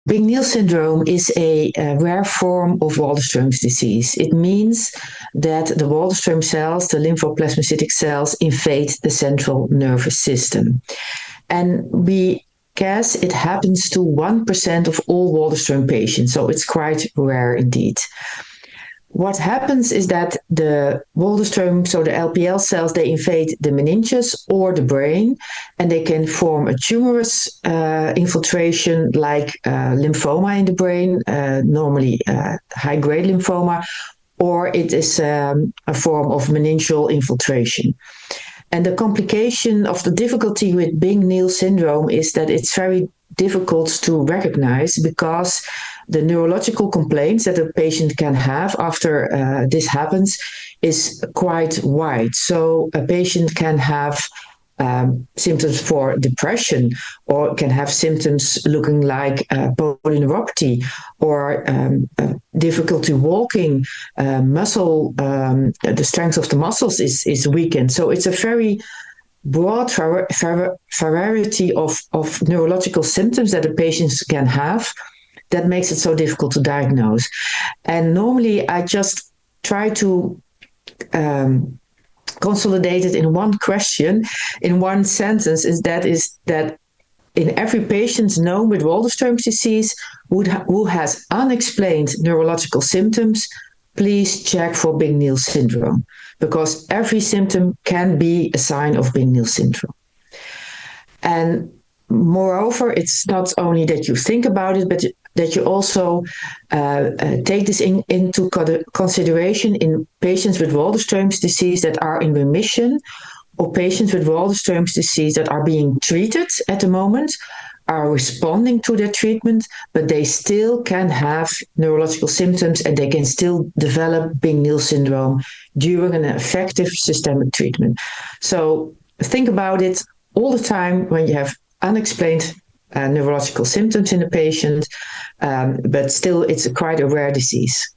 Bing-Neel syndrome is a rare form of Waldenström's disease. It means that the Waldenström cells, the lymphoplasmacytic cells, invade the central nervous system. And we guess it happens to 1% of all Waldenström patients, so it's quite rare indeed. What happens is that the Waldenström, so the LPL cells, they invade the meninges or the brain, and they can form a tumorous infiltration like lymphoma in the brain, normally high-grade lymphoma, or it is a form of meningeal infiltration. And the complication of the difficulty with Bing-Neel syndrome is that it's very difficult to recognize because the neurological complaints that a patient can have after this happens is quite wide. So a patient can have symptoms for depression, or can have symptoms looking like polyneuropathy, or difficulty walking, the strength of the muscles is weakened. So it's a very broad variety of neurological symptoms that a patient can have that makes it so difficult to diagnose. And normally I just try to consolidate it in one question, in one sentence, is that in every patient known with Waldenström's disease who has unexplained neurological symptoms, please check for Bing-Neel syndrome, because every symptom can be a sign of Bing-Neel syndrome. And moreover, it's not only that you think about it, but that you also take this into consideration in patients with Waldenström's disease that are in remission, or patients with Waldenström's disease that are being treated at the moment, are responding to their treatment, but they still can have neurological symptoms and they can still develop Bing-Neel syndrome during an effective systemic treatment. So think about it all the time when you have unexplained neurological symptoms in a patient, but still it's quite a rare disease.